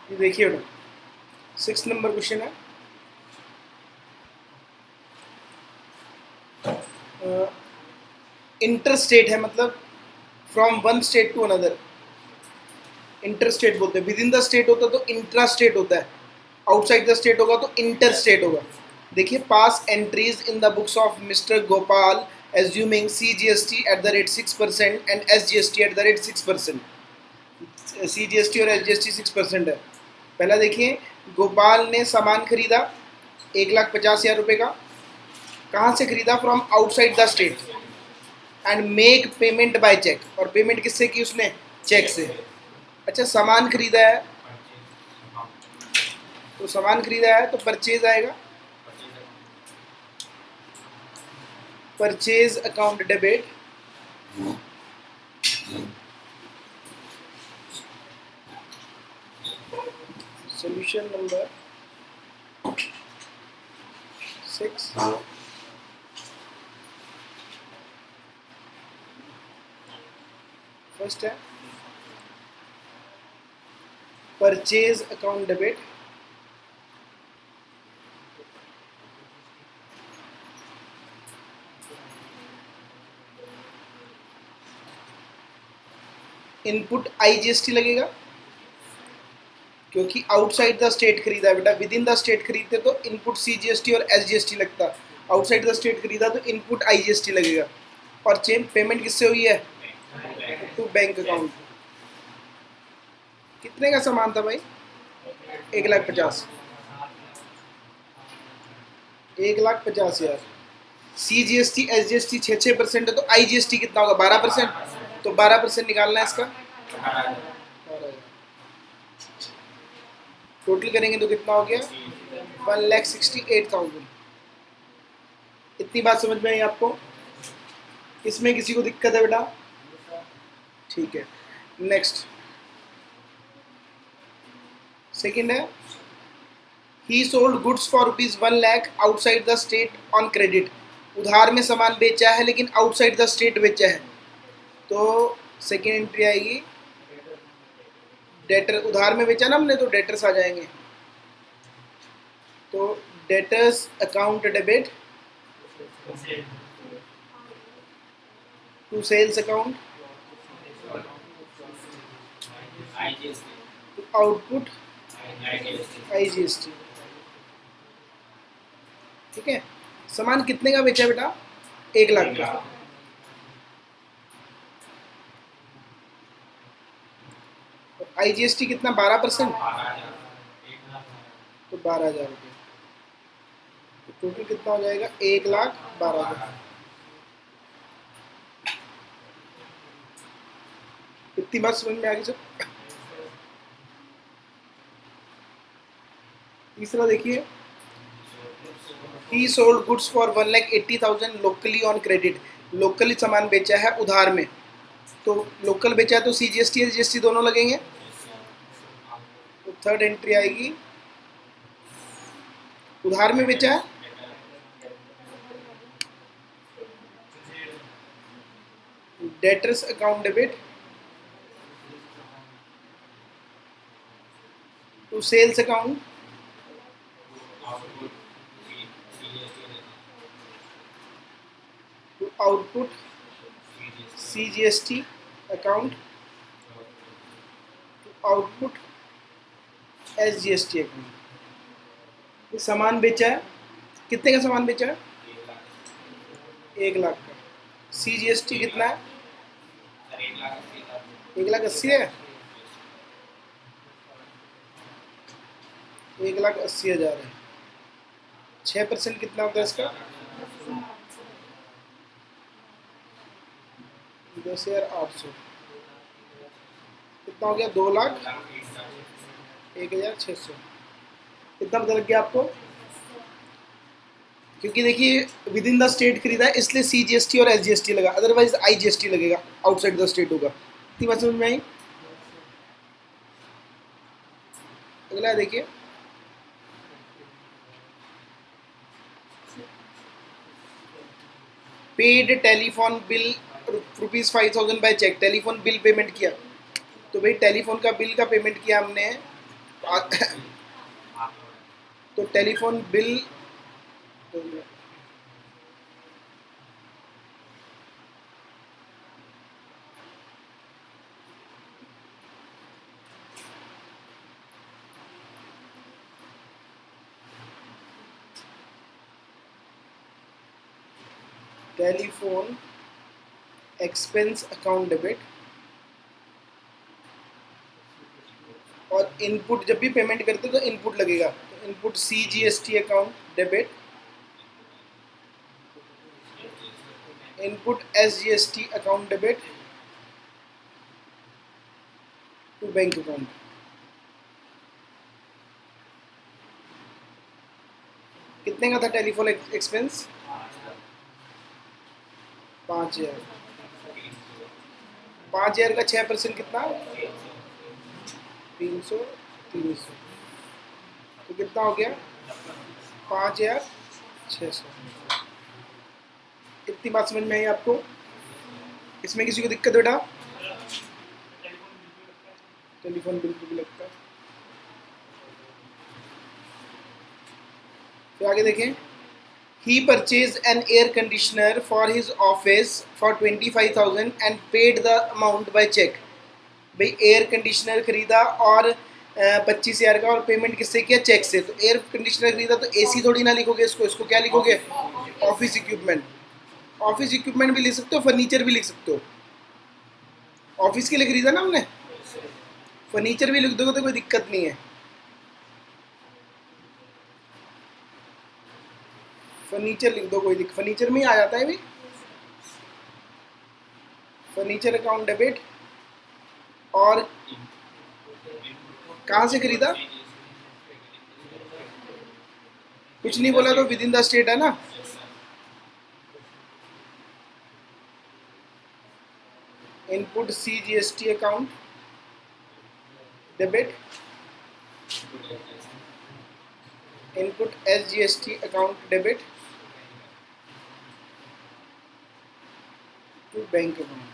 ये देखिए बेटा 6 नंबर क्वेश्चन है। इंटर स्टेट है, मतलब from one state to another. Inter state बोलते हैं। विद इन द स्टेट होता है तो इंट्रा स्टेट होता है, आउटसाइड द स्टेट होगा तो इंटर स्टेट होगा। देखिए, pass entries in the books of mister Gopal assuming CGST at the rate 6% and SGST at the rate 6%। CGST और SGST 6% है। पहला देखिए, गोपाल ने सामान खरीदा 1,50,000 रुपये का। कहाँ से खरीदा? From outside the state. And make payment by cheque, और पेमेंट किससे की उसने? चेक से। अच्छा, सामान खरीदा है तो सामान खरीदा है तो परचेज आएगा, purchase account debit. Solution number 6। First है purchase account debit, input IGST लगेगा क्योंकि आउटसाइड द स्टेट खरीदा है बेटा। विद इन द स्टेट खरीदते तो इनपुट CGST और SGST लगता, आउटसाइड द स्टेट खरीदा तो इनपुट IGST लगेगा। और चेन पेमेंट किससे हुई है? To bank account. कितने का सामान था भाई? 1,50,000। 1,50,000। CGST SGST 6% है तो IGST कितना होगा? 12%। तो 12% निकालना है इसका। 12,000 टोटल करेंगे तो कितना हो गया? 1,68,000। इतनी बात समझ में आई आपको? इसमें किसी को दिक्कत है बेटा? ठीक है, नेक्स्ट सेकंड है, ही sold goods for ₹1,00,000 outside the state on credit. उधार में सामान बेचा है लेकिन आउटसाइड द स्टेट बेचा है, तो सेकेंड एंट्री आएगी डेटर। उधार में बेचा ना हमने तो डेटर्स आ जाएंगे, तो debtors account debit to sales account to output IGST। ठीक है, सामान कितने का बेचा बेटा? 1,00,000 का। IGST कितना? 12%। तो 12,000 रुपये, तो टोटल कितना हो जाएगा? 1,12,000। इतनी बात समझ में आ गई सर? तीसरा देखिए, ही sold goods for 1,80,000 locally on credit. Locally सामान बेचा है उधार में, तो लोकल बेचा है तो CGST SGST दोनों लगेंगे। तो थर्ड एंट्री आएगी, उधार में बेचा है debtors account debit to sales account to output CGST account to output SGST account. ये सामान बेचा है, कितने का सामान बेचा है? 1,00,000 का। CGST कितना है? 1,80,000 है। 1,80,000 है। 6% कितना होता है इसका? 10,800। कितना हो गया? 2,01,600। कितना पता लग गया आपको? क्योंकि देखिए, विद इन द स्टेट खरीदा है इसलिए CGST और SGST लगा, अदरवाइज IGST लगेगा, आउटसाइड द स्टेट होगा। इतनी बात समझ में आई? अगला देखिए, paid telephone bill ₹5,000 by cheque. Telephone bill payment किया, तो भाई टेलीफोन का बिल का पेमेंट किया हमने तो telephone bill, telephone expense account debit, और इनपुट जब भी पेमेंट करते हो तो इनपुट लगेगा, तो input CGST account debit, input SGST account debit to bank account. कितने का था टेलीफोन एक्सपेंस? 5,000। 5,000 का 6% कितना? 300, 300, तो कितना हो गया? 5,600। इतनी बात समझ में आई आपको? इसमें किसी को दिक्कत बेटा? टेलीफोन बिल भी लगता है। तो आगे देखें, he purchased an air conditioner for his office for 25,000 and paid the amount by check। भाई एयर कंडीशनर खरीदा और 25,000 का, और पेमेंट किससे किया? चेक से। तो एयर कंडीशनर खरीदा तो AC थोड़ी ना लिखोगे इसको, इसको क्या लिखोगे? Office equipment. ऑफिस इक्विपमेंट भी लिख सकते हो, फर्नीचर भी लिख सकते हो। ऑफिस के लिए खरीदा ना हमने, फर्नीचर भी लिख दोगे तो कोई दिक्कत नहीं है। फर्नीचर लिख दो, कोई दिक्कत, फर्नीचर में ही आ जाता है भाई। फर्नीचर अकाउंट डेबिट, और कहाँ से खरीदा? कुछ नहीं बोला तो विद इन द स्टेट है ना। Input CGST account debit, input SGST account debit to bank account.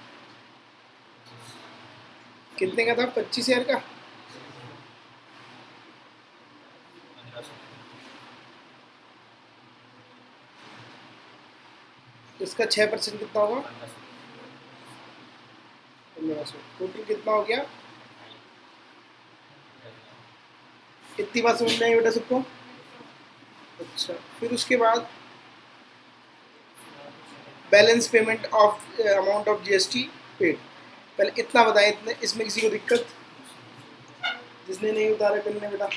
कितने का था? 25,000 का। इसका 6% कितना होगा? 1,500। टोटल कितना हो गया? इतनी बात समझ में आई बेटा सबको? अच्छा, फिर उसके बाद balance payment of amount of GST paid. पहले इतना बताएं, इतने, इसमें किसी को दिक्कत? जिसने नहीं उतारा कर लें बेटा।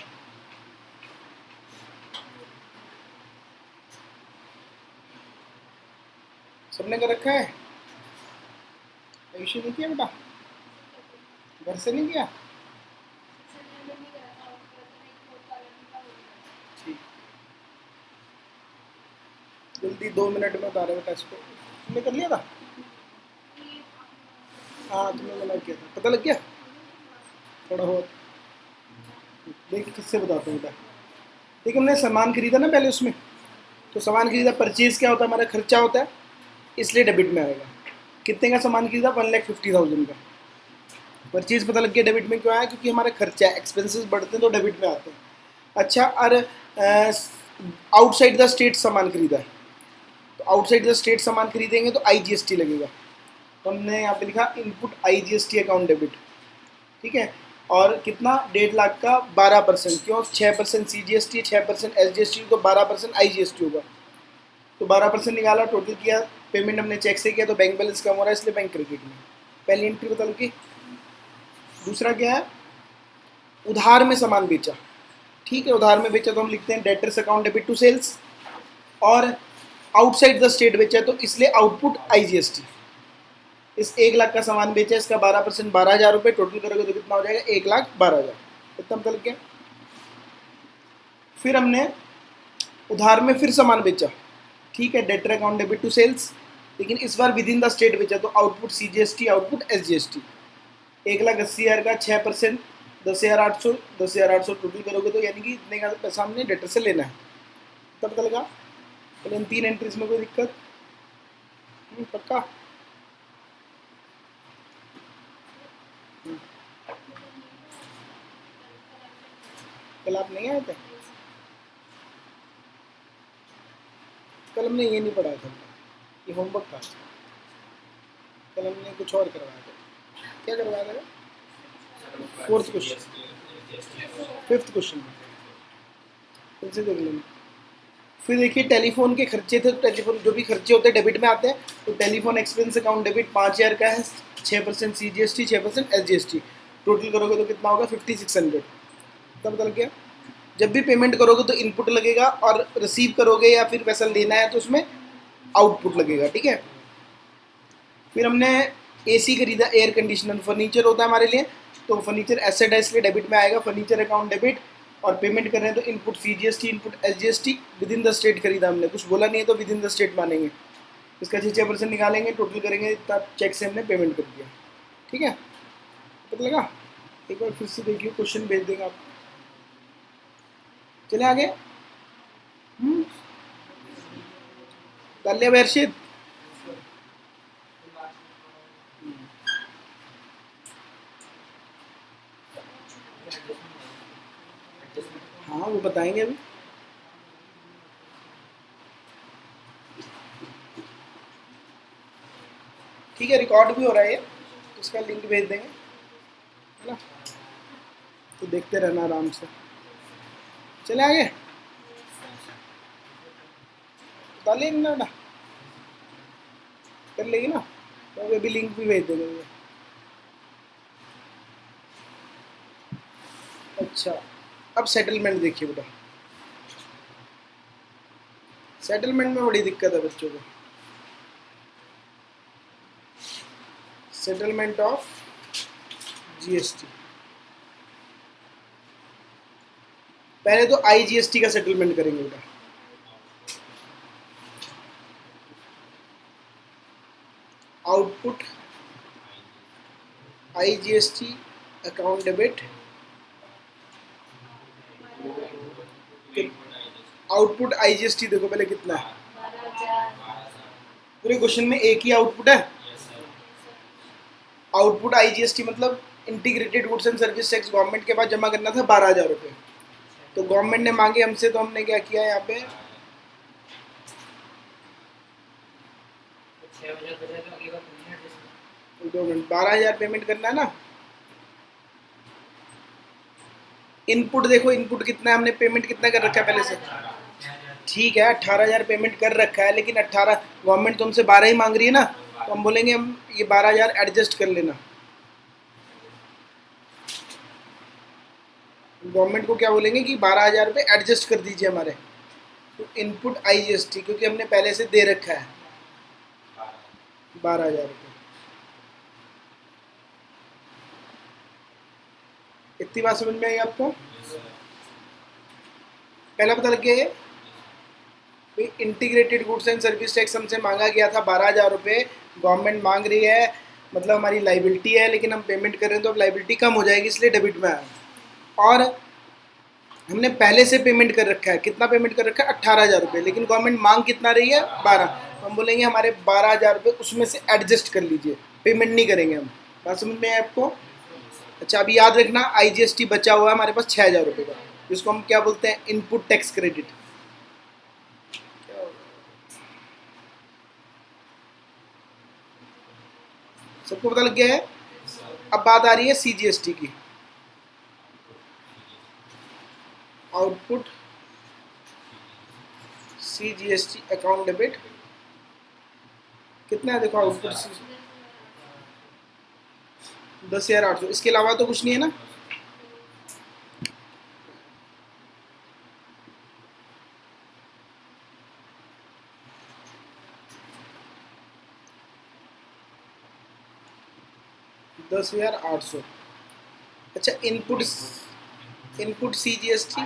सबने कर रखा है? इशू नहीं किया बेटा? घर से नहीं किया? ठीक, जल्दी 2 मिनट में उतारे बेटा इसको। तुमने कर लिया था? हाँ, तुमने मना किया था, पता लग गया थोड़ा बहुत। देखिए किससे बताता हूँ बेटा। देखिए हमने सामान खरीदा ना पहले उसमें, तो सामान खरीदा, परचेज क्या होता है? हमारा खर्चा होता है, इसलिए डेबिट में आएगा। कितने का सामान खरीदा? 1,50,000 का। परचेज पता लग गया डेबिट में क्यों आया? क्योंकि हमारा खर्चा है, एक्सपेंसेस बढ़ते हैं तो डेबिट में आते हैं। अच्छा, और आउटसाइड द स्टेट सामान खरीदा है, तो आउटसाइड द स्टेट सामान खरीदेंगे तो IGST लगेगा। तो हमने यहाँ पे लिखा इनपुट IGST अकाउंट डेबिट, ठीक है। और कितना? 1.5 लाख का 12%। क्यों? 6% CGST, 6% SGST, तो 12% IGST होगा। तो 12% निकाला, टोटल किया, पेमेंट हमने चेक से किया, तो बैंक बैलेंस कम हो रहा है, इसलिए बैंक क्रेडिट में। पहली एंट्री बता लगी। दूसरा क्या है? उधार में सामान बेचा, ठीक है। उधार में बेचा तो हम लिखते हैं debtors account debit to sales, और आउटसाइड द स्टेट बेचा तो इसलिए आउटपुट IGST। इस 1 लाख का सामान बेचा, इसका 12%, 12,000 रुपये, टोटल करोगे तो कितना हो जाएगा? 1,12,000। इतना पता लग गया। फिर हमने उधार में फिर सामान बेचा, ठीक है, debtor account debit to sales, लेकिन इस बार विद इन द स्टेट बेचा, तो आउटपुट CGST, आउटपुट SGST। 1,80,000 का 6%, 10,800, 10,800 टोटल करोगे तो यानी कि इतने का पैसा हमने डेटर से लेना है। तब पता लगा? तो इन 3 एंट्रीज में कोई दिक्कत? पक्का? कल आप नहीं आए थे? कल हमने ये नहीं पढ़ाया था, ये होमवर्क था। कल हमने कुछ और करवाया था। क्या करवाया था? फोर्थ क्वेश्चन, फिफ्थ क्वेश्चन फिर से देख लेना। फिर देखिए टेलीफोन के खर्चे थे, तो टेलीफोन जो भी खर्चे होते हैं डेबिट में आते हैं। तो टेलीफोन एक्सपेंस अकाउंट डेबिट 5,000 का है, 6% CGST, 6% SGST। टोटल करोगे तो कितना होगा? 5600। तब बदल गया। जब भी पेमेंट करोगे तो इनपुट लगेगा, और रिसीव करोगे या फिर पैसा लेना है तो उसमें आउटपुट लगेगा, ठीक है। फिर हमने AC खरीदा, एयर कंडीशनर, फर्नीचर होता है हमारे लिए, तो फर्नीचर एसेट है इसलिए डेबिट में आएगा, फर्नीचर अकाउंट डेबिट। और पेमेंट कर रहे हैं तो input CGST, input SGST। With in the state खरीदा हमने, कुछ बोला नहीं है तो विद इन द स्टेट मानेंगे। इसका 6% निकालेंगे, टोटल करेंगे, तब चेक से हमने पेमेंट कर दिया, ठीक है। पता लगा? एक बार फिर से देखिए, क्वेश्चन भेज देंगे आपको। चले आगे। कर लिया वर्षित? हाँ वो बताएंगे अभी। ठीक है, रिकॉर्ड भी हो रहा है ये, उसका लिंक भेज देंगे, है ना। तो देखते रहना आराम से। चले आगे। बता लेंगे ना, कर लेगी ना, तो अभी लिंक भी भेज देंगे। अच्छा, अब सेटलमेंट देखिए बेटा। सेटलमेंट में बड़ी दिक्कत है बच्चों को। Settlement of GST। पहले तो IGST का सेटलमेंट करेंगे बेटा। Output IGST account debit. Output IGST देखो पहले कितना है। पूरे क्वेश्चन में एक ही आउटपुट है। आउटपुट IGST मतलब integrated goods and service tax government के पास जमा करना था 12,000 रुपये। तो गवर्नमेंट ने मांगे हमसे, तो हमने क्या किया यहाँ पे, 12,000 पेमेंट करना है ना। इनपुट देखो, इनपुट कितना है, हमने पेमेंट कितना कर रखा है पहले से। ठीक है, 18,000 पेमेंट कर रखा है, लेकिन 18 गवर्नमेंट तुमसे 12 ही मांग रही है ना, तो हम बोलेंगे हम ये 12,000 एडजस्ट कर लेना। गवर्नमेंट को क्या बोलेंगे कि 12,000 रुपये एडजस्ट कर दीजिए हमारे। तो इनपुट IGST क्योंकि हमने पहले से दे रखा है 12,000 रुपये। इतनी बात समझ में आई आपको? पहला पता लग गया। Integrated goods and service tax हमसे मांगा गया था 12,000 रुपये, गवर्नमेंट मांग रही है, मतलब हमारी लाइबिलिटी है, लेकिन हम पेमेंट कर रहे हैं तो अब लाइबिलिटी कम हो जाएगी, इसलिए डेबिट में आया। और हमने पहले से पेमेंट कर रखा है, कितना पेमेंट कर रखा है? 18,000 रुपये, लेकिन गवर्नमेंट मांग कितना रही है? 12। तो हम बोलेंगे हमारे 12,000 रुपये उसमें से एडजस्ट कर लीजिए, पेमेंट नहीं करेंगे हम। बात समझ में है आपको? अच्छा, अभी याद रखना IGST बचा हुआ है हमारे पास 6,000 रुपये का, जिसको हम क्या बोलते हैं? Input tax credit. सबको पता लग गया है? अब बात आ रही है CGST की। आउटपुट CGST अकाउंट डेबिट कितना है? देखो आउटपुट 10,800। इसके अलावा तो कुछ नहीं है ना। $10,800। अच्छा, इनपुट CGST,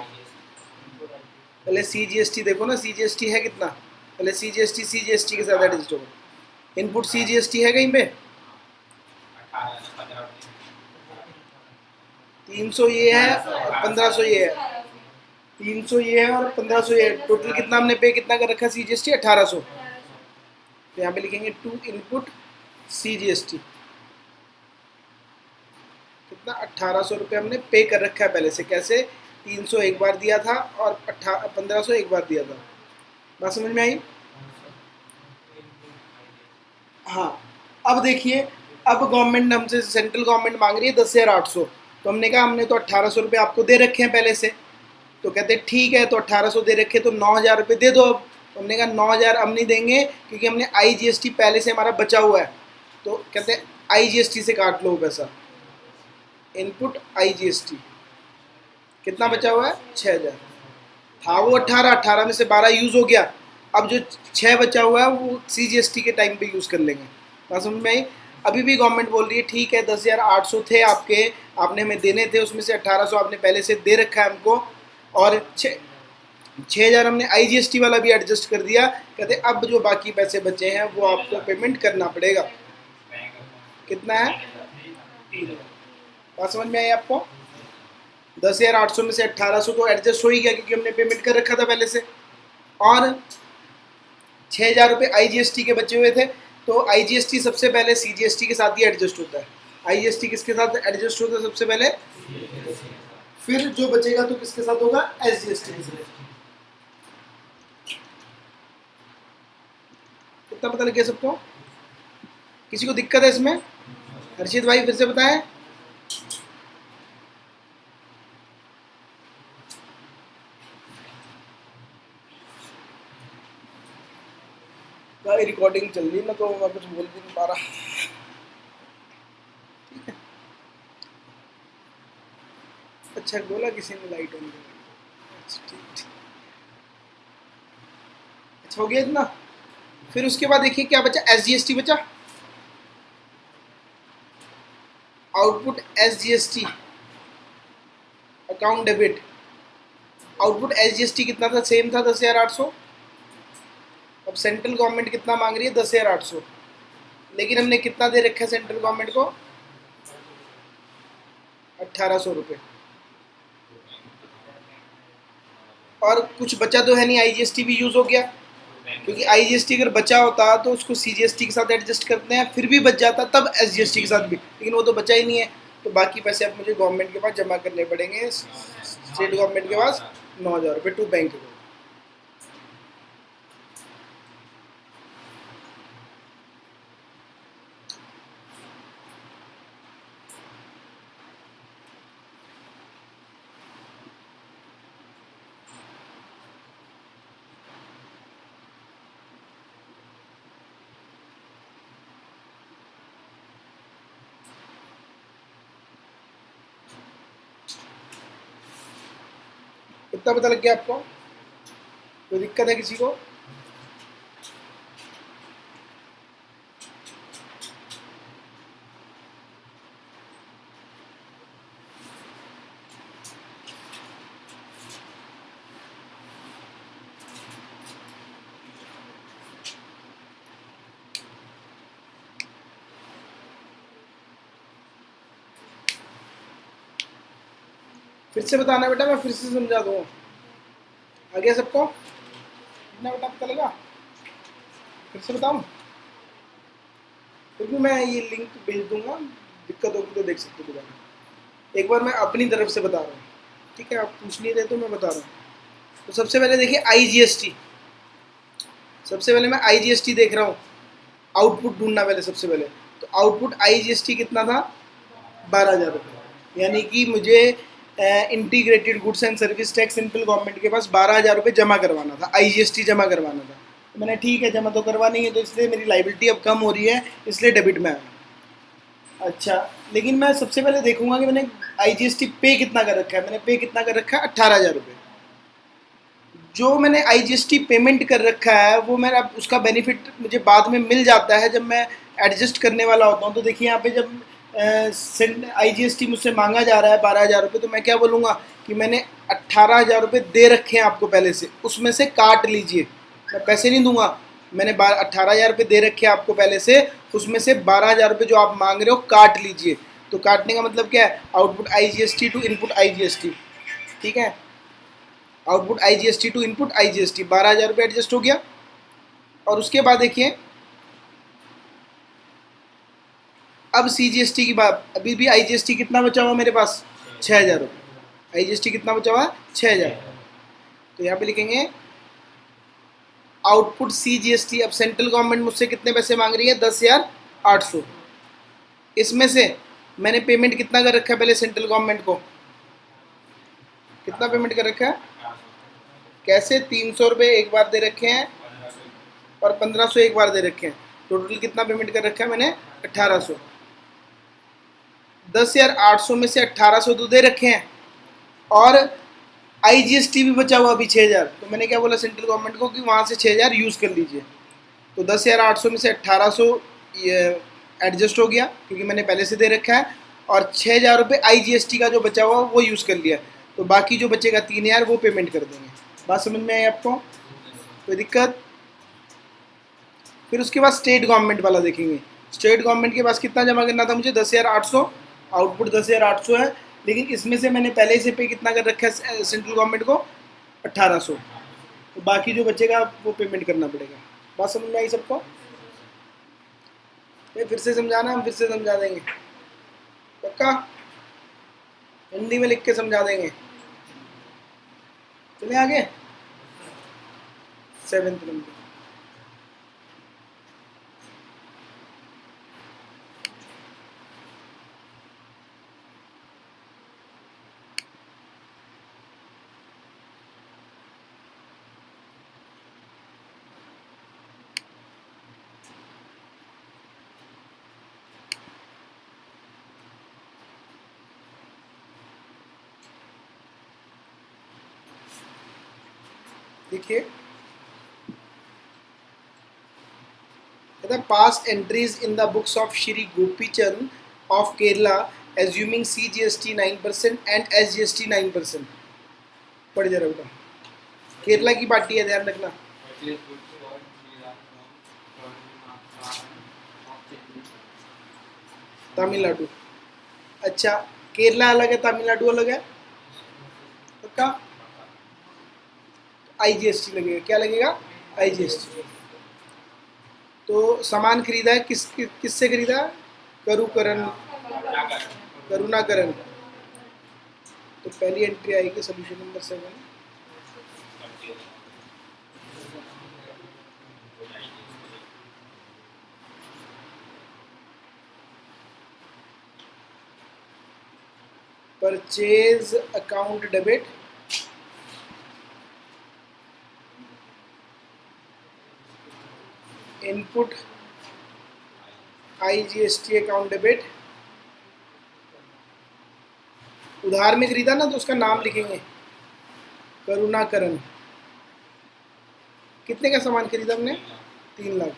पहले CGST देखो ना, CGST है कितना? पहले CGST के साथ एडजस्ट होगा। इनपुट CGST है कहीं पे? 300 ये है और 1,500 ये है। 300 ये है और 1,500 ये है। टोटल कितना हमने पे कितना कर रखा है CGST? 1,800। तो यहाँ पे लिखेंगे टू इनपुट CGST कितना? 1,800 रुपये हमने पे कर रखा है पहले से। कैसे? 300 एक बार दिया था और 1500 एक बार दिया था। बात समझ में आई? हाँ। अब देखिए, अब गवर्नमेंट हमसे, सेंट्रल गवर्नमेंट मांग रही है 10,800, तो हमने कहा हमने तो 1800 रुपये आपको दे रखे हैं पहले से। तो कहते ठीक है, तो 1800 दे रखे तो 9,000 रुपये दे दो अब। तो हमने कहा 9,000 अब नहीं देंगे क्योंकि हमने IGST पहले से हमारा बचा हुआ है। तो कहते IGST से काट लो पैसा, इनपुट IGST कितना बचा हुआ है, 6,000 था वो 18 में से 12 यूज़ हो गया। अब जो 6 बचा हुआ है वो CGST के टाइम पे यूज़ कर लेंगे। बात समझ में आई? अभी भी गवर्नमेंट बोल रही है ठीक है 10,800 थे आपके, आपने हमें देने थे, उसमें से 1800 आपने पहले से दे रखा है हमको, और 6,000 हमने IGST वाला भी एडजस्ट कर दिया। कहते अब जो बाकी पैसे बचे हैं वो आपको पेमेंट करना पड़ेगा। कितना है? बात समझ में आई आपको? 10,800 में से 1800 तो एडजस्ट हो ही गया क्योंकि हमने पेमेंट कर रखा था पहले से, और 6,000 रुपये IGST के बचे हुए थे। तो IGST सबसे पहले CGST के साथ ही एडजस्ट होता है। IGST किसके साथ एडजस्ट होता है सबसे पहले? फिर जो बचेगा तो किसके साथ होगा? SGST के साथ। कितना पता लग गया सबको? किसी को दिक्कत है इसमें? हर्षित भाई फिर से बताएं। भाई रिकॉर्डिंग चल रही है ना, तो मैं कुछ बोल भी नहीं पा रहा। ठीक है, अच्छा बोला किसी ने लाइट ऑन कर। अच्छा ठीक, अच्छा हो गया इतना। फिर उसके बाद देखिए क्या बचा, SGST बचा, output SGST account debit. Output SGST कितना था? सेम था 10,800। अब सेंट्रल गवर्नमेंट कितना मांग रही है? 10,800, लेकिन हमने कितना दे रखा है सेंट्रल गवर्नमेंट को? 1,800 रुपये। और कुछ बचा तो है नहीं, IGST भी यूज़ हो गया, क्योंकि IGST अगर बचा होता तो उसको CGST के साथ एडजस्ट करते हैं, फिर भी बच जाता तब SGST के साथ भी, लेकिन वो तो बचा ही नहीं है। तो बाकी पैसे अब मुझे गवर्नमेंट के पास जमा करने पड़ेंगे, स्टेट गवर्नमेंट के पास 9,000 रुपये टू बैंक अकाउंट। इतना पता लग गया आपको? कोई दिक्कत है किसी को? फिर से बताना बेटा, मैं फिर से समझा दूँगा। आ गया सबको? इतना बेटा पता लगा? फिर से बताऊँ? फिर भी मैं ये लिंक भेज दूंगा, दिक्कत होगी तो देख सकते हो दोबारा। एक बार मैं अपनी तरफ से बता रहा हूँ, ठीक है? आप पूछ नहीं रहे तो मैं बता रहा हूँ। तो सबसे पहले देखिए IGST, सबसे पहले मैं IGST देख रहा हूँ, आउटपुट ढूंढना पहले सबसे पहले। तो आउटपुट IGST कितना था? 12,000 रुपये। यानी कि मुझे integrated goods and service tax central government के पास 12,000 रुपये जमा करवाना था, IGST जमा करवाना था। तो मैंने ठीक है जमा तो करवानी है, तो इसलिए मेरी लाइबिलिटी अब कम हो रही है, इसलिए डेबिट में आया। अच्छा, लेकिन मैं सबसे पहले देखूंगा कि मैंने IGST पे कितना कर रखा है। मैंने पे कितना कर रखा है? 18,000 रुपये। जो मैंने IGST पेमेंट कर रखा है वो मेरा, उसका बेनिफिट मुझे बाद में मिल जाता है जब मैं एडजस्ट करने वाला होता हूँ। तो देखिए यहाँ पे जब IGST मुझसे मांगा जा रहा है 12,000 रुपये, तो मैं क्या बोलूँगा कि मैंने 18,000 रुपये दे रखे हैं आपको पहले से, उसमें से काट लीजिए। मैं पैसे नहीं दूंगा, मैंने 18,000 रुपये दे रखे हैं आपको पहले से, उसमें से 12,000 रुपये जो आप मांग रहे हो काट लीजिए। तो काटने का मतलब क्या है? Output IGST to input IGST, ठीक है? Output IGST to input IGST 12,000 रुपये एडजस्ट हो गया। और उसके बाद देखिए अब CGST की बात, अभी भी IGST कितना बचा हुआ मेरे पास? 6,000 रुपये। IGST कितना बचा हुआ है? 6000। तो यहाँ पे लिखेंगे आउटपुट CGST। अब सेंट्रल गवर्नमेंट मुझसे कितने पैसे मांग रही है? 10,800। इसमें से मैंने पेमेंट कितना कर रखा है पहले सेंट्रल गवर्नमेंट को? कितना पेमेंट कर रखा है? कैसे? 300 रुपये एक बार दे रखे हैं और 1500 एक बार दे रखे हैं। टोटल कितना पेमेंट कर रखा है मैंने? 1800। 10,800 में से 1800 तो दे रखे हैं और IGST भी बचा हुआ अभी 6000। तो मैंने क्या बोला सेंट्रल गवर्नमेंट को कि वहाँ से 6000 यूज़ कर लीजिए। तो 10,800 में से 1800 ये एडजस्ट हो गया क्योंकि मैंने पहले से दे रखा है, और 6000 रुपये IGST का जो बचा हुआ वो यूज़ कर लिया। तो बाकी जो बचेगा 3000 वो पेमेंट कर देंगे। बात समझ में आई आपको? कोई दिक्कत? फिर उसके बाद स्टेट गवर्नमेंट वाला देखेंगे। स्टेट गवर्नमेंट के पास कितना जमा करना था मुझे? 10,800। आउटपुट 10,800 है, लेकिन इसमें से मैंने पहले से पे कितना कर रखा है सेंट्रल गवर्नमेंट को? 1800। तो बाकी जो बचेगा वो पेमेंट करना पड़ेगा। बात समझ में आई सबको? फिर से समझाना, हम फिर से समझा देंगे। पक्का? हिंदी में लिख के समझा देंगे। चलिए आगे। 7th number. देखिए, pass entries in the books of Shri Gopichand of Kerala assuming CGST 9% and SGST 9%। पढ़ जरा बेटा, केरला की पार्टी है, ध्यान रखना। तमिलनाडु। अच्छा, केरला अलग है, तमिलनाडु अलग है। पक्का? IGST लगेगा। क्या लगेगा? IGST। तो सामान खरीदा है किससे खरीदा? करुकरण, करुणाकरण। तो पहली एंट्री आएगी solution number 7। Purchase account debit, input IGST account debit. उधार में खरीदा ना तो उसका नाम लिखेंगे करुणाकरण। कितने का सामान खरीदा हमने? 3 लाख।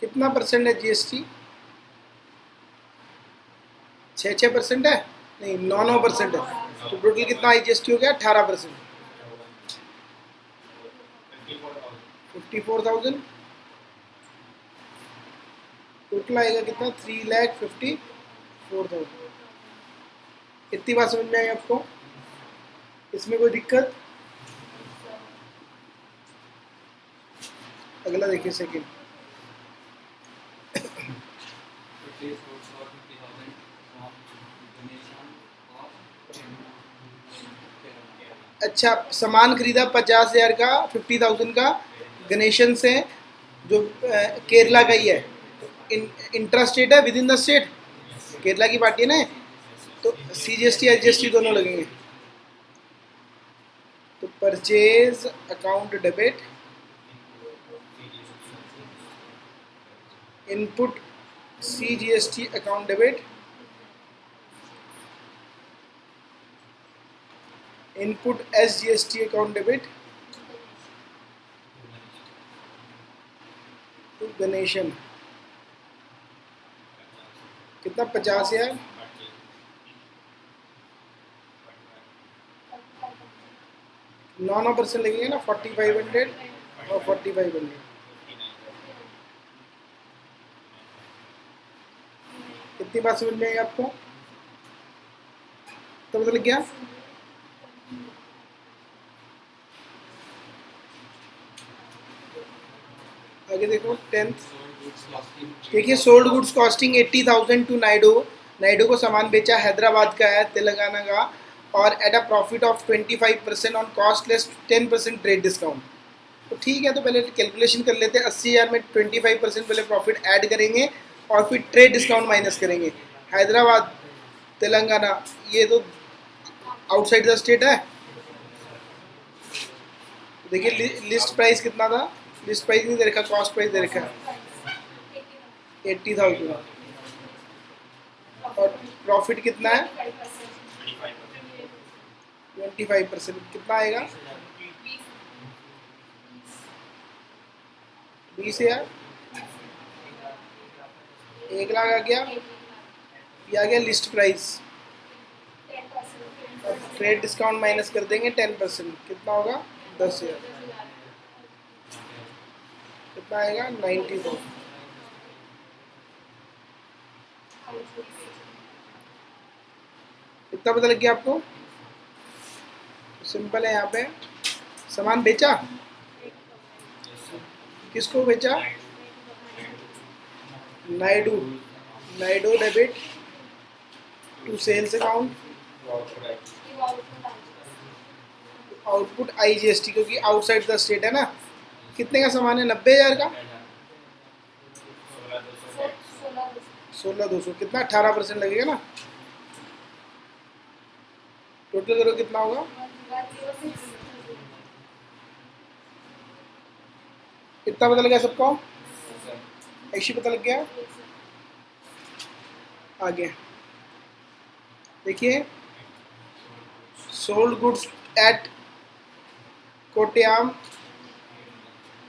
कितना परसेंट है GST? 6% है? नहीं, 9% है। तो टोटल कितना IGST हो गया? 18%। 54,000। टोटल आएगा कितना? 3,54,000। इतनी बात समझ में आई आपको? इसमें कोई दिक्कत? अगला देखिए, सेकंड। अच्छा, सामान खरीदा 50,000 का, 50,000 का गणेशन से, जो केरला का ही है। इंट्रा स्टेट है, with in the state, Kerala की पार्टी है ना, तो CGST IGST दोनों लगेंगे। तो purchase account debit, input CGST account debit, input SGST account debit to Ganesan. कितना? 50,000। 9% लगेंगे ना, 4,500 और 4,500। कितनी बात समझ में आई आपको? तो पता लग गया? आगे देखो 10th। देखिए, sold goods costing 80,000 to Naidu Naidu को सामान बेचा, हैदराबाद का है, तेलंगाना का, और at a profit of 25% on cost less 10% trade discount. तो ठीक है, तो पहले कैलकुलेशन कर लेते हैं। 80,000 में 25% पहले प्रॉफिट ऐड करेंगे और फिर ट्रेड डिस्काउंट माइनस करेंगे। हैदराबाद, तेलंगाना, ये तो आउटसाइड द स्टेट है। देखिए लिस्ट प्राइस कितना था, लिस्ट प्राइस नहीं दे रखा, कॉस्ट प्राइस दे रखा है 80,000, और प्रॉफिट कितना है 25%। कितना आएगा 20,000, 1 लाख आ गया। ये आ गया लिस्ट प्राइस, और ट्रेड डिस्काउंट माइनस कर देंगे 10%। कितना होगा 10,000। कितना आएगा 90,000। कितना पता लग गया आपको? सिंपल है। यहाँ पे सामान बेचा, किसको बेचा? Naidu. Naidu debit to sales account, output IGST, क्योंकि आउटसाइड द स्टेट है ना। कितने का सामान है? 90,000 का। 16,200। कितना 18% लगेगा ना। टोटल करो कितना होगा? कितना पता लग गया सबको? ऐसी पता लग गया। आगे देखिए, सोल्ड गुड्स एट कोट्याम,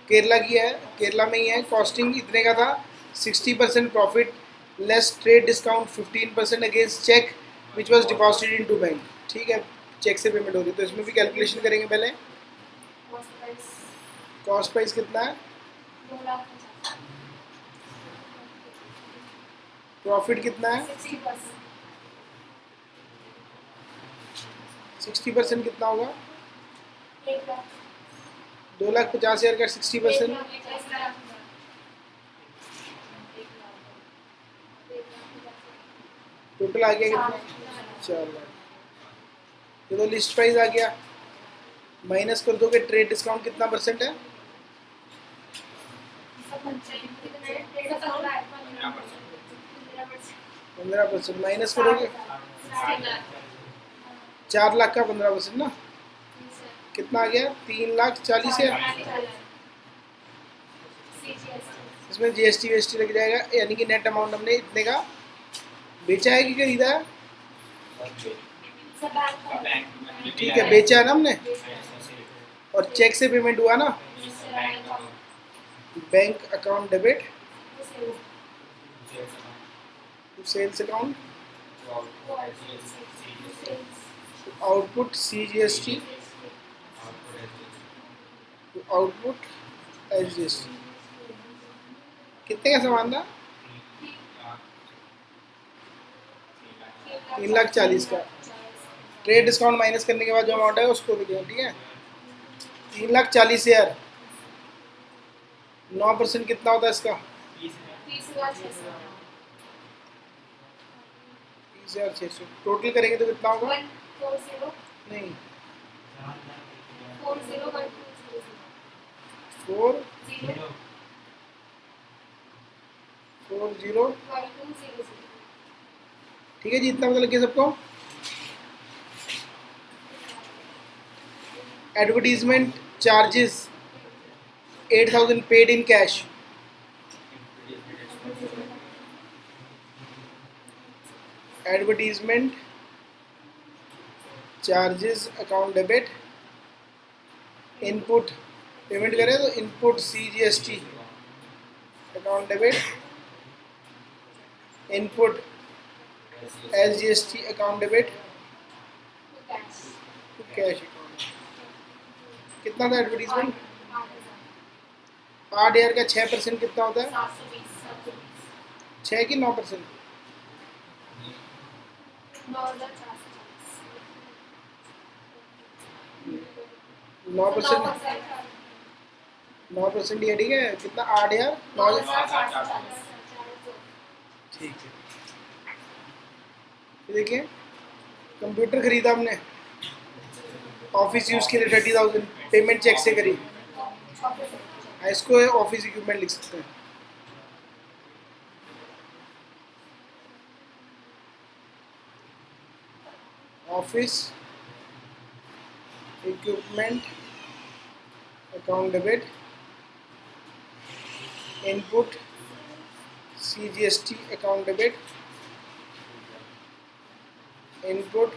केरला की है, केरला में ही है। कॉस्टिंग इतने का था, 60% profit less trade discount 15% against cheque which was deposited into bank. ठीक है, चेक से पेमेंट हो रही है, तो इसमें भी कैलकुलेशन करेंगे पहले। कॉस्ट प्राइस कितना है? प्रॉफिट कितना है? 60% कितना होगा? 2,50,000 का 60%, टोटल आ गया कितना? 4 लाख। ये तो लिस्ट प्राइस आ गया। माइनस कर दोगे ट्रेड डिस्काउंट कितना परसेंट है? 15%। माइनस करोगे 4 लाख का 15% ना। कितना आ गया? 3,40,000। इसमें GST VST लग जाएगा, यानी कि नेट अमाउंट हमने इतने का बेचा है कि खरीदा है? ठीक है, बेचा है ना हमने, और चेक से पेमेंट हुआ ना। Bank account debit to sales account, output CGST to output SGST। कितने का सामान था? 3,40,000 का। ट्रेड डिस्काउंट माइनस करने के बाद जो अमाउंट है उसको भी दिया। ठीक है, 3,40,000। 9% कितना होता है इसका? 30,600। टोटल करेंगे तो कितना होगा? नहीं, 4,40। ठीक है जी, इतना पता लग गया सबको। Advertisement charges 8,000 paid in cash. Advertisement charges account debit, input payment करें तो input CGST account debit, input SGST account debit to cash account. कितना था एडवर्टीजमेंट? 8,000 का 6% कितना होता है? 6 की 9%? 9%। 9% ये ठीक है। कितना? 8,000 9,000। ठीक है। देखिए कंप्यूटर खरीदा हमने ऑफिस यूज़ के लिए 30,000, पेमेंट चेक से करी, इसको ऑफिस इक्विपमेंट लिख सकते हैं। Office equipment account debit, input CGST account debit, input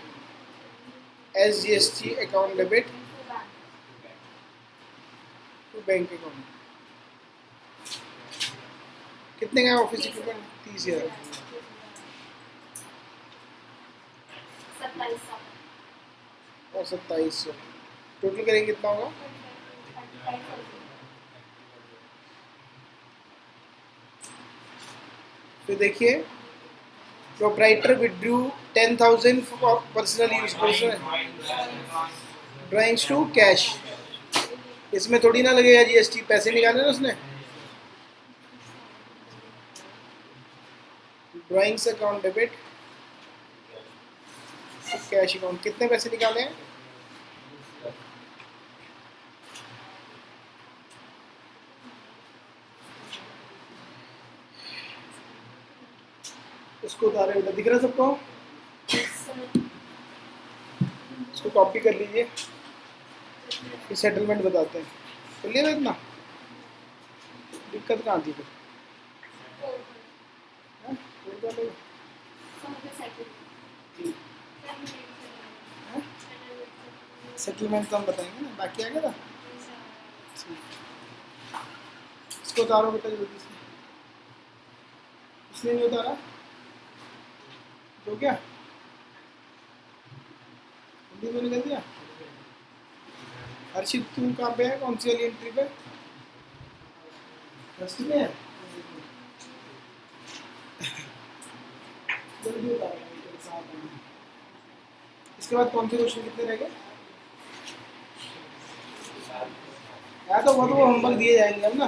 SGST account debit to bank account. कितने का ऑफिस इक्विपमेंट? 30,000 और 2700, टोटल करेंगे कितना होगा? फिर देखिए proprietor withdrew 10,000 for personal use, drawings to cash. इसमें थोड़ी ना लगेगा GST, पैसे निकाले ना उसने। Drawings account debit, cash account, कितने पैसे निकाले हैं? इसको उतारे बेटा, दिख रहा सबको? इसको कॉपी कर लीजिए, फिर सेटलमेंट बताते हैं। कर लिया इतना, दिक्कत कहाँ थी फिर? सेटलमेंट तो हम बताएंगे ना, बाकी आ गया था। इसको उतारो बेटा जल्दी से, इसलिए नहीं उतारा तो क्या जल्दी तो निकल दिया। हर्षित तुम कहाँ पे है, कौन सी वाली एंट्री पे? फर्स्ट में है, जल्दी उतारो। इसके बाद कौन से क्वेश्चन कितने रह गए? या तो वो होमवर्क दिए जाएंगे अब ना,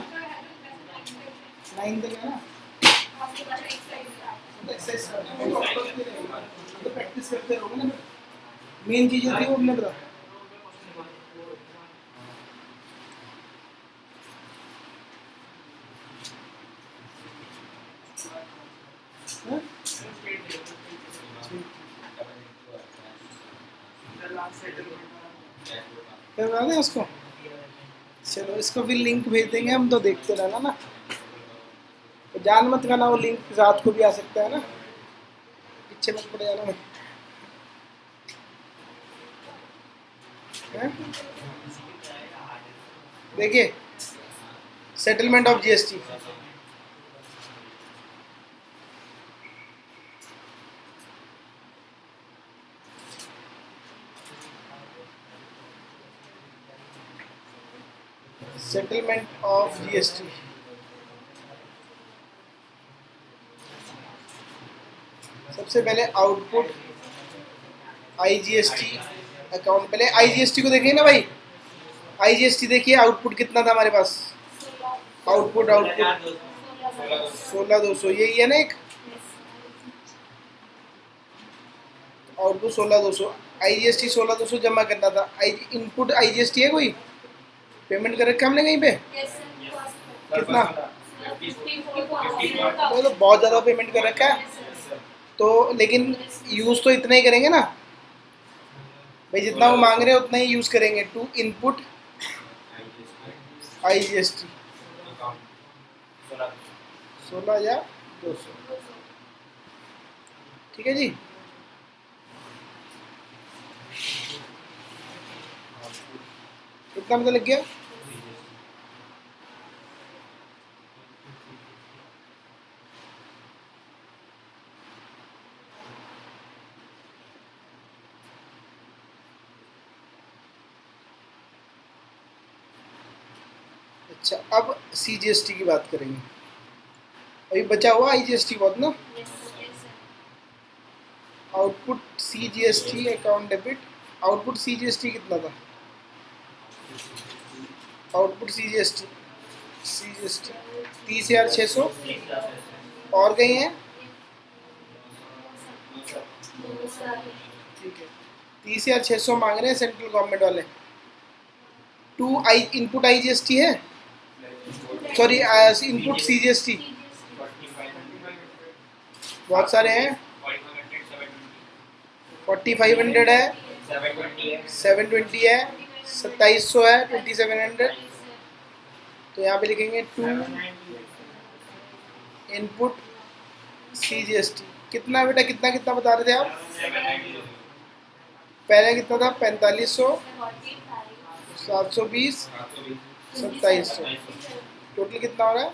9 तक है ना, तो प्रैक्टिस करते रहोगे ना। मेन चीज होती है वो अपने बता। करवा दें उसको, चलो इसको भी लिंक भेज देंगे हम, तो देखते रहना ना, तो जान मत करना, वो लिंक रात को भी आ सकता है ना, पीछे मत पड़ जाना। देखिए settlement of GST, settlement of GST। सबसे पहले आउटपुट IGST अकाउंट, पहले IGST को देखेंगे ना भाई। IGST देखिए आउटपुट कितना था हमारे पास, आउटपुट 16,200, यही है ना एक आउटपुट 16,200, IGST 16,200 जमा करना था। इनपुट IGST है कोई पेमेंट कर रखा हमने कहीं पे? कितना? तो बहुत ज़्यादा पेमेंट कर रखा है, तो लेकिन यूज़ तो इतना ही करेंगे ना भाई, जितना वो मांग रहे हैं उतना ही यूज़ करेंगे। टू इनपुट IGST 16,200, ठीक है जी। कितना मतलब लग गया? अच्छा, अब CGST की बात करेंगे। अभी बचा हुआ IGST बहुत ना। Output CGST account debit, output CGST कितना था? आउटपुट CGST 30,600, और कहीं है ठीक है, 30,600 मांग रहे हैं सेंट्रल गवर्नमेंट वाले। टू आई इनपुट IGST है, सॉरी इनपुट CGST बहुत सारे हैं। 4500 है, 720 है, 2700 है, 2700। तो यहाँ पे लिखेंगे टू इनपुट CGST। कितना बेटा, कितना कितना बता रहे थे आप? पहले कितना था? 4500, 720, 2700। टोटल कितना हो रहा है?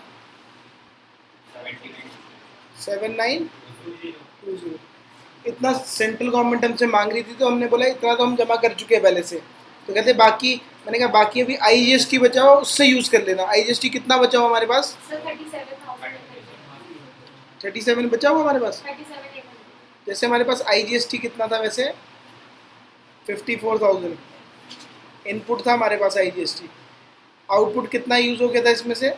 7920। इतना सेंट्रल गवर्नमेंट हमसे मांग रही थी, तो हमने बोला इतना तो हम जमा कर चुके हैं पहले से। तो कहते बाकी, मैंने कहा बाकी अभी IGST बचा हो, उससे यूज़ कर लेना। IGST कितना बचा हुआ हमारे पास? 37 बचा हुआ हमारे पास। जैसे हमारे पास IGST कितना था वैसे 54,000 इनपुट था हमारे पास IGST। आउटपुट कितना यूज़ हो गया था इसमें से?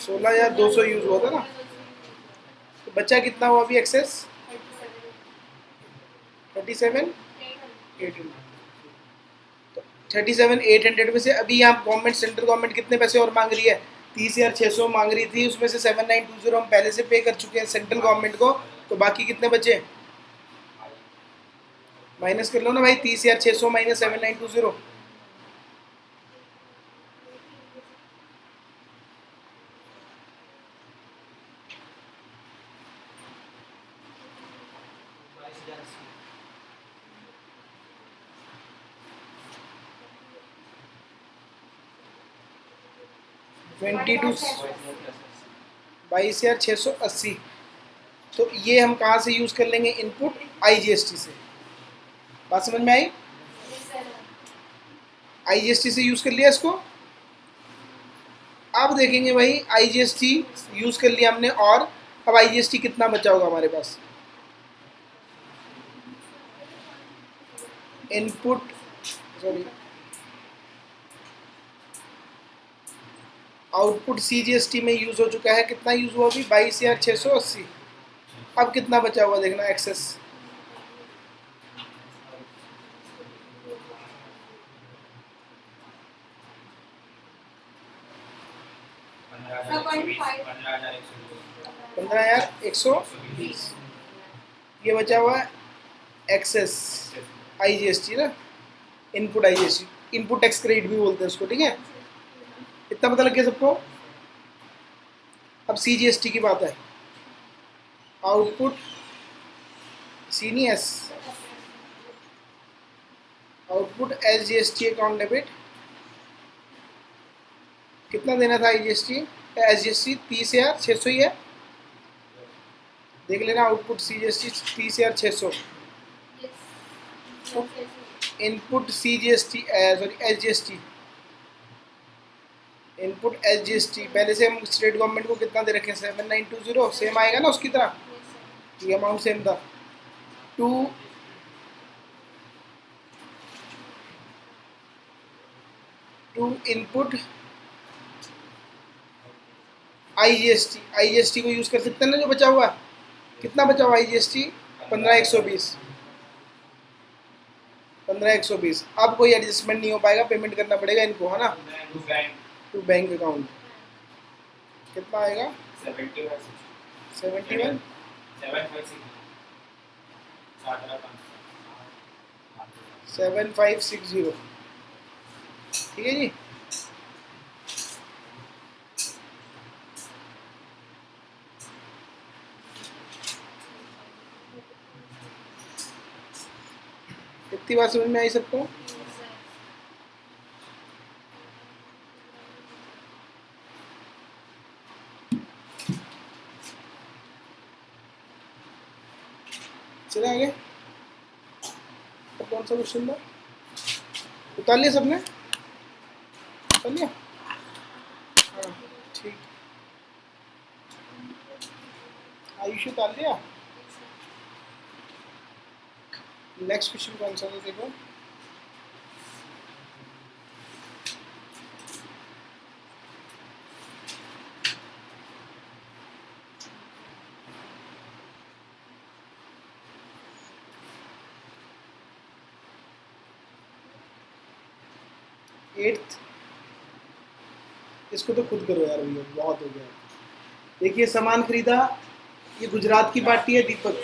16,200 यूज़ हुआ था ना। तो बचा कितना हुआ अभी एक्सेस? 37,800। तो 37,800 में से अभी यहाँ गवर्नमेंट, सेंट्रल गवर्नमेंट कितने पैसे और मांग रही है? 30,600 मांग रही थी, उसमें से 7,920 हम पहले से पे कर चुके हैं सेंट्रल गवर्नमेंट को। तो बाकी कितने बचे? माइनस कर लो ना भाई, 30,600 माइनस 7,920। Twenty two 22,680। तो ये हम कहाँ से यूज़ कर लेंगे? इनपुट IGST से। बात समझ में आई? IGST से यूज़ कर लिया इसको। अब देखेंगे भाई, IGST यूज़ कर लिया हमने, और अब IGST कितना बचा होगा हमारे पास? इनपुट, सॉरी, आउटपुट CGST में यूज़ हो चुका है। कितना यूज़ हुआ अभी? 22,680। अब कितना बचा हुआ देखना एक्सेस। पंद्रह हजार 120। ये बचा हुआ है एक्सेस IGST ना, input IGST, input tax credit भी बोलते हैं उसको। ठीक है, इतना पता लग गया सबको। अब CGST की बात है। Output CNS, output SGST account debit. कितना देना था IGST? SGST 30,600 ही है, देख लेना। Output CGST 30,600। Input CGST, sorry SGST, input SGST पहले से हम स्टेट गवर्नमेंट को कितना दे रखे हैं? 7,920। सेम आएगा ना उसकी तरह, ये अमाउंट सेम था। टू इनपुट IGST को यूज़ कर सकते हैं ना जो बचा हुआ। कितना बचा हुआ IGST? 15,120। 15,120। अब कोई एडजस्टमेंट नहीं हो पाएगा, पेमेंट करना पड़ेगा इनको, है ना, टू बैंक अकाउंट। कितना आएगा? 71, 7,560। ठीक है जी। इतनी बात समझ में आई सबको? चले आगे। तो कौन सा क्वेश्चन था? उतार लिया सबने? उतार लिया? हाँ ठीक। आयुष उतार लिया? नेक्स्ट क्वेश्चन कौन सा था देखो। एट्थ, इसको तो खुद करो यार भैया, बहुत हो गया। देखिए सामान खरीदा, ये गुजरात की पार्टी है Deepak.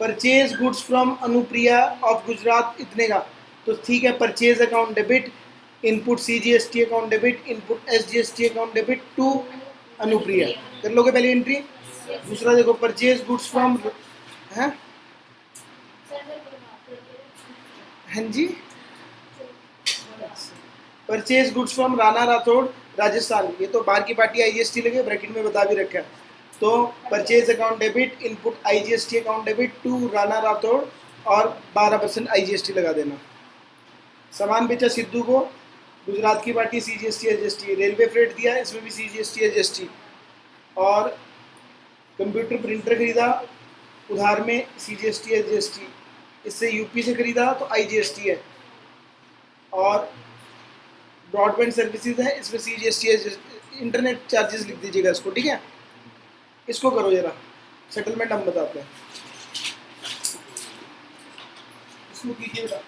Purchase goods from Anupriya of Gujarat इतने का, तो ठीक है, purchase account debit, input CGST account debit, input SGST account debit to Anupriya. कर लोगे पहली एंट्री। दूसरा देखो, परचेज गुड्स फ्रॉम, है हाँ जी, purchase goods from Rana Rathore Rajasthan, ये तो बाहर की पार्टी आईजीएसटी लगे, ब्रैकेट में बता भी रखा है। तो purchase account debit, input IGST account debit to Rana Rathore, और 12% आईजीएसटी लगा देना। सामान बेचा सिद्धू को, गुजरात की party CGST SGST, railway freight दिया, इसमें भी सीजीएसटी एसजीएसटी, और कंप्यूटर प्रिंटर खरीदा उधार में, सीजीएसटी एसजीएसटी, इससे यूपी से खरीदा तो आईजीएसटी है, और ब्रॉडबैंड सर्विसेज है, इसमें सीजीएसटी, इंटरनेट चार्जेस लिख दीजिएगा इसको, ठीक है। इसको करो जरा, सेटलमेंट हम बताते हैं, इसको कीजिए बेटा।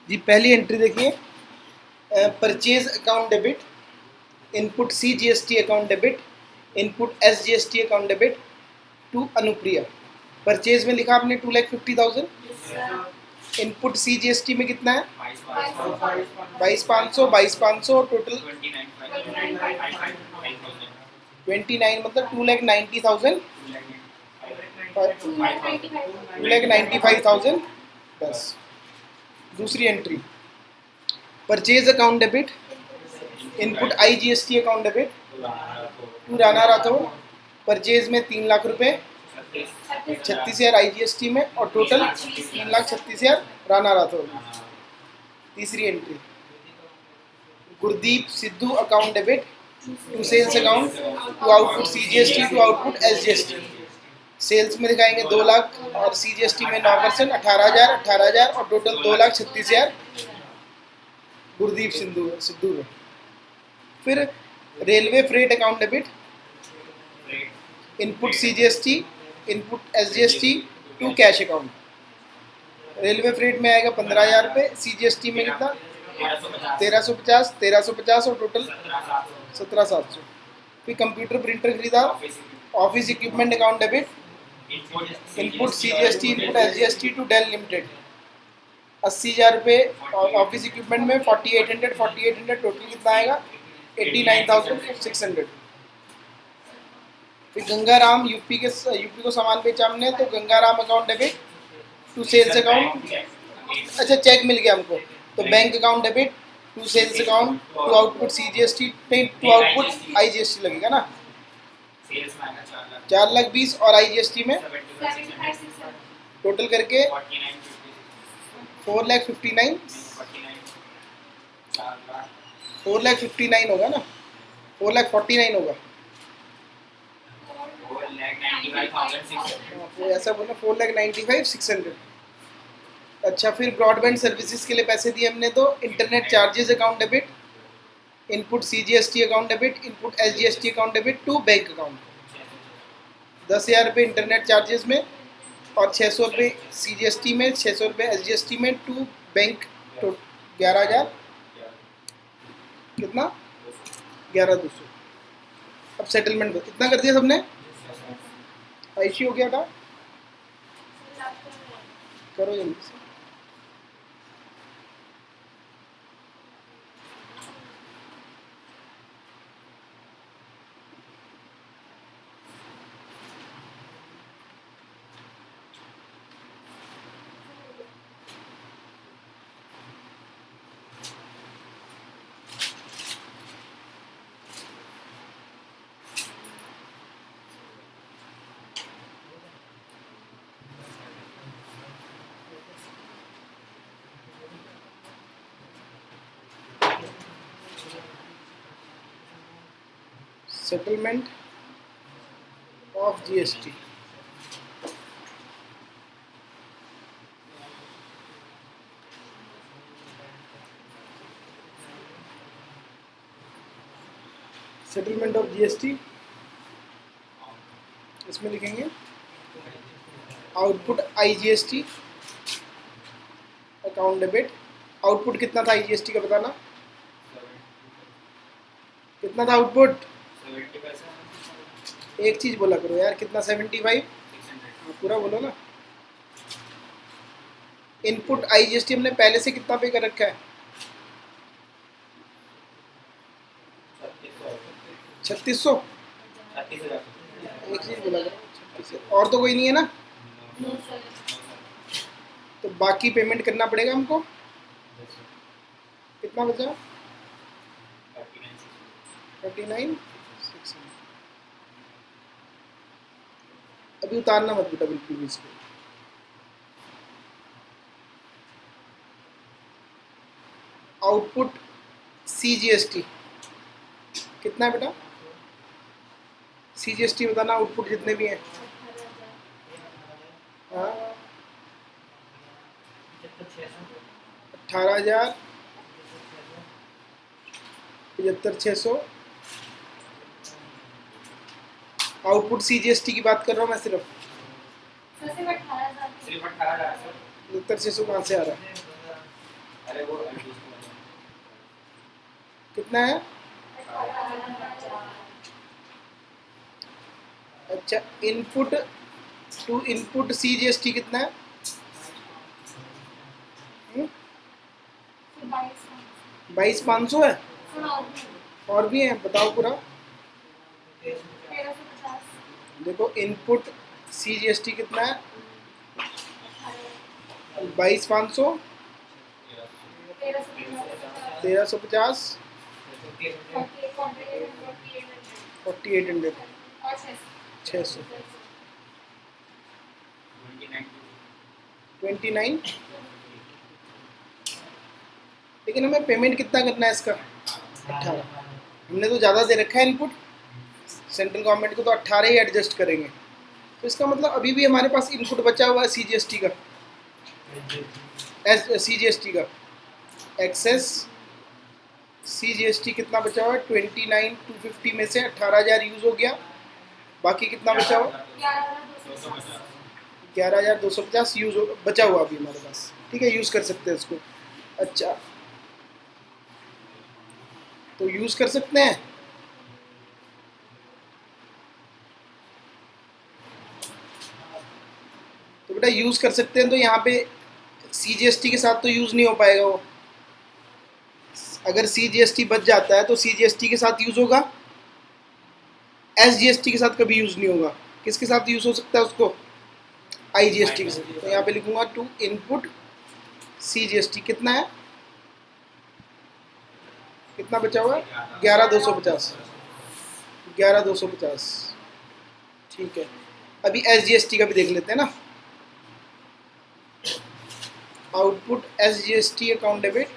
जी पहली एंट्री देखिए, purchase account debit, input C G S T account debit, input S G S T account debit to Anupriya. Purchase में लिखा आपने 2,50,000, input C G S T में कितना है 22,500, 22,500 टोटल 29, मतलब 2,90,000, 2,95,000। बस दूसरी entry, purchase account debit, input I G S T account debit to Rana Rathore, purchase में 3 लाख रुपए, 36,000 IGST में, और टोटल 3,36,000 राणा राठौर में। तीसरी entry, Gurdeep Sidhu account debit to sales account to output CGST to output SGST। Sales में दिखाएंगे 2 लाख और CGST में 9%, 18,000 और टोटल 2,36,000 गुरदीप सिद्धू में। फिर railway freight account debit, input CGST, input SGST to cash account. Railway freight में आएगा 15,000 रुपये, CGST में कितना 1350 और टोटल 17,700। फिर कंप्यूटर प्रिंटर खरीदा, office equipment account debit, input CGST, input SGST to Dell limited 80,000 रुपये, और ऑफिस इक्विपमेंट में 4800 टोटल कितना आएगा 89,600। फिर गंगाराम यूपी को सामान बेचा हमने, तो Gangaram account debit to sales account, अच्छा चेक मिल गया हमको, तो bank account debit to sales account to output CGST to output IGST लगेगा ना, 4,20,000 और IGST में टोटल करके 4,59,000 होगा ना, 4,49,000 होगा, ऐसा बोला 4,95,600। अच्छा, फिर ब्रॉडबैंड सर्विसेज के लिए पैसे दिए हमने, तो internet charges account debit, input CGST account debit, input SGST account debit to bank account. 10,000 रुपये इंटरनेट चार्जेस में और 600 रुपये CGST में, 600 रुपये SGST में टू बैंक, तो 11,000 कितना 11,200। अब सेटलमेंट कितना कर दिया सबने, ऐसी हो गया था, करो जल्दी से। Settlement of GST, settlement of GST इसमें लिखेंगे output IGST account debit. Output कितना था IGST का बताना, कितना था आउटपुट, एक चीज बोला करो यार, कितना 75, पूरा बोलो ना। इनपुट IGST हमने पहले से कितना पे कर रखा है, 3600, एक चीज बोला करो 3600, और तो कोई नहीं है ना, तो बाकी पेमेंट करना पड़ेगा हमको। कितना बचा 39,600। अभी उतारना मत बेटा बिल्कुल भी इसको। आउटपुट CGST कितना है बेटा, CGST बताना, आउटपुट जितने भी हैं। हाँ 18,000, 75,600। आउटपुट CGST की बात कर रहा हूँ मैं सिर्फ 75,600 कहाँ से आ रहा है, कितना है। अच्छा, इनपुट टू इनपुट CGST कितना है, 22,500 है, और भी है बताओ पूरा। देखो इनपुट CGST कितना है, 22,500, 1,350, 4,800 600 29, लेकिन हमें पेमेंट कितना करना है इसका 18। हमने तो ज़्यादा दे रखा है इनपुट, सेंट्रल गवर्नमेंट को तो 18 ही एडजस्ट करेंगे। तो इसका मतलब अभी भी हमारे पास इनपुट बचा हुआ है CGST का, CGST का एक्सेस CGST कितना बचा हुआ है 29,250 में से 18,000 यूज़ हो गया, बाकी कितना बचा हुआ 11,250 यूज़ बचा हुआ अभी हमारे पास, ठीक है, यूज़ कर सकते हैं इसको। अच्छा, तो यूज़ कर सकते हैं। तो बेटा यूज़ कर सकते हैं, तो यहाँ पे CGST के साथ तो यूज़ नहीं हो पाएगा वो। अगर CGST बच जाता है तो CGST के साथ यूज़ होगा, SGST के साथ कभी यूज़ नहीं होगा। किसके साथ यूज़ हो सकता है उसको, IGST के साथ। तो यहाँ पे लिखूंगा टू इनपुट CGST कितना है, कितना बचा हुआ है 11,250, 11,250, ठीक है। अभी SGST का भी देख लेते हैं ना, आउटपुट SGST अकाउंट डेबिट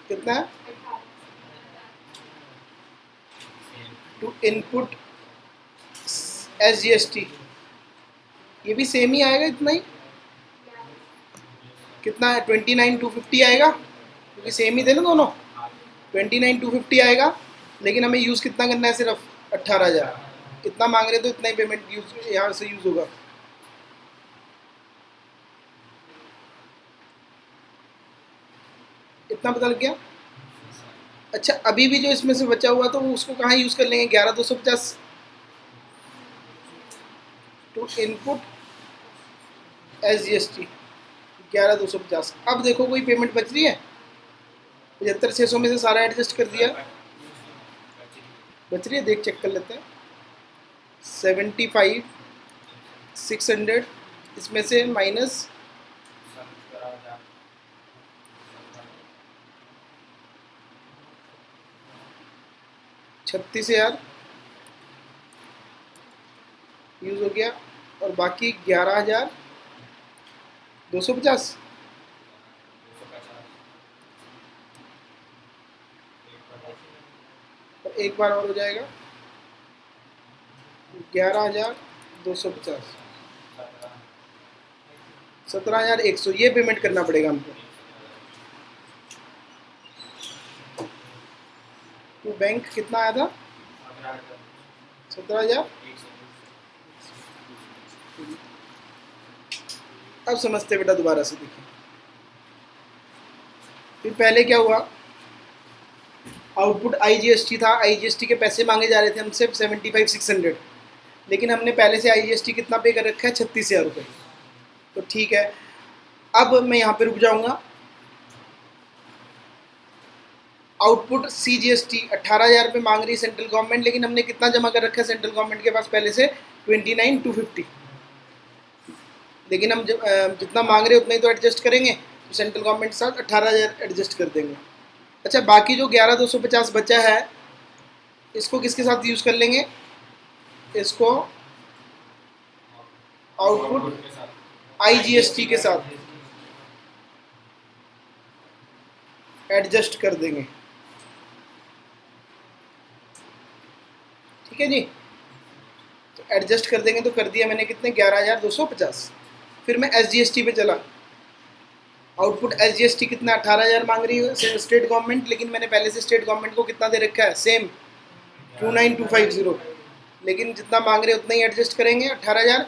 कितना है, टू इनपुट SGST, ये भी सेम ही आएगा, इतना ही, कितना है 29,250 आएगा, क्योंकि सेम ही थे ना दोनों, 29,250 आएगा। लेकिन हमें यूज़ कितना करना है, सिर्फ 18,000, इतना मांग रहे तो इतना ही पेमेंट यूज यहाँ से यूज़ होगा। इतना पता लग गया। अच्छा, अभी भी जो इसमें से बचा हुआ तो वो उसको कहाँ यूज़ कर लेंगे, 11,250 टू इनपुट SGST 11,250। अब देखो कोई पेमेंट बच रही है, 75,600 में से सारा एडजस्ट कर दिया, बच रही है, देख चेक कर लेते हैं। 75,600 इसमें से माइनस 36,000 यूज़ हो गया, और बाकी 11,250। और एक बार और हो जाएगा 11,250, 17,100, ये पेमेंट करना पड़ेगा हमको। तो बैंक कितना आया था 17,000। अब समझते बेटा, दोबारा से देखिए। फिर पहले क्या हुआ, आउटपुट IGST था, IGST के पैसे मांगे जा रहे थे हमसे 75,600, लेकिन हमने पहले से IGST कितना पे कर रखा है 36,000 रुपये। तो ठीक है, अब मैं यहाँ पे रुक जाऊँगा। आउटपुट CGST 18,000 रुपये मांग रही है सेंट्रल गवर्नमेंट, लेकिन हमने कितना जमा कर रखा है सेंट्रल गवर्नमेंट के पास पहले से 29,250, लेकिन हम जितना मांग रहे हैं उतना ही तो एडजस्ट करेंगे, तो सेंट्रल गवर्नमेंट के साथ 18,000 एडजस्ट कर देंगे। अच्छा, बाकी जो 11,250 बचा है, इसको किसके साथ यूज़ कर लेंगे, इसको आउटपुट IGST के साथ एडजस्ट कर देंगे, ठीक है जी। तो एडजस्ट कर देंगे, तो कर दिया मैंने कितने 11,250। फिर मैं SGST पे चला, आउटपुट SGST कितना 18,000 मांग रही है स्टेट गवर्नमेंट, लेकिन मैंने पहले से स्टेट गवर्नमेंट को कितना दे रखा है, सेम 29,250, लेकिन जितना मांग रहे हैं उतना ही एडजस्ट करेंगे 18,000।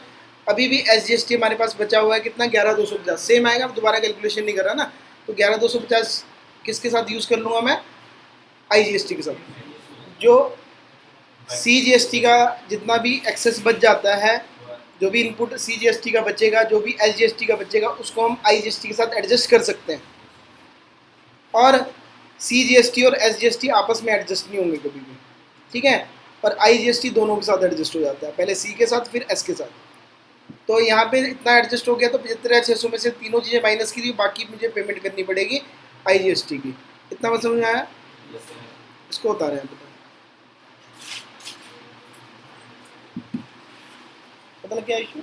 अभी भी SGST हमारे पास बचा हुआ है कितना 11,250, सेम आएगा, दोबारा कैलकुलेशन नहीं कर रहा ना। तो 11,250 किसके साथ यूज़ कर लूँगा मैं, IGST के साथ। जो CGST का जितना भी एक्सेस बच जाता है, जो भी इनपुट CGST का बचेगा, जो भी SGST का बचेगा, उसको हम IGST के साथ एडजस्ट कर सकते हैं। और CGST और SGST आपस में एडजस्ट नहीं होंगे कभी भी, ठीक है, पर IGST दोनों के साथ एडजस्ट हो जाता है, पहले C के साथ फिर S के साथ। तो यहाँ पे इतना एडजस्ट हो गया, तो 75,600 में से तीनों चीज़ें माइनस की थी, बाकी मुझे पेमेंट करनी पड़ेगी IGST की। इतना बात समझ में आया, इसको उतारे हैं। पता लग गया इशू।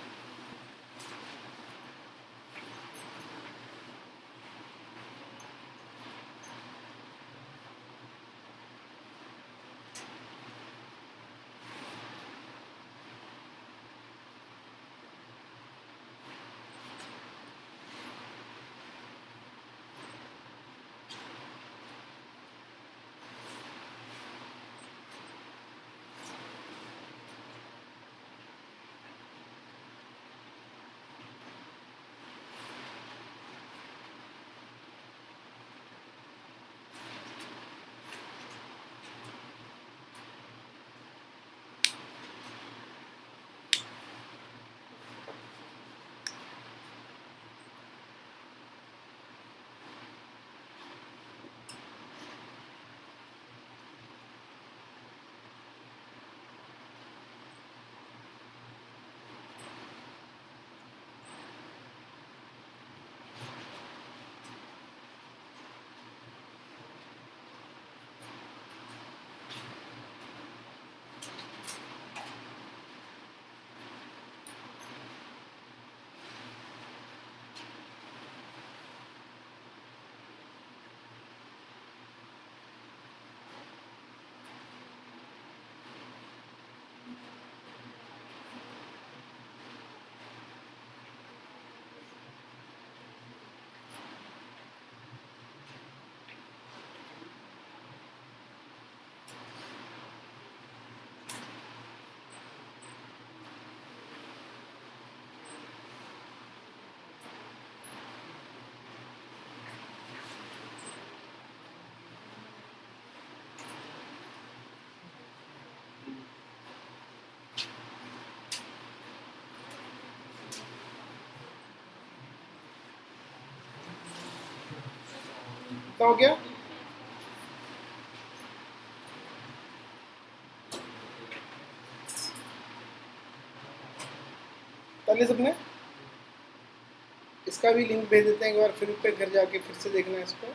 क्या हो गया? पहले सबने इसका भी लिंक भेज देते हैं एक बार, फिर पे घर जाके फिर से देखना है इसको।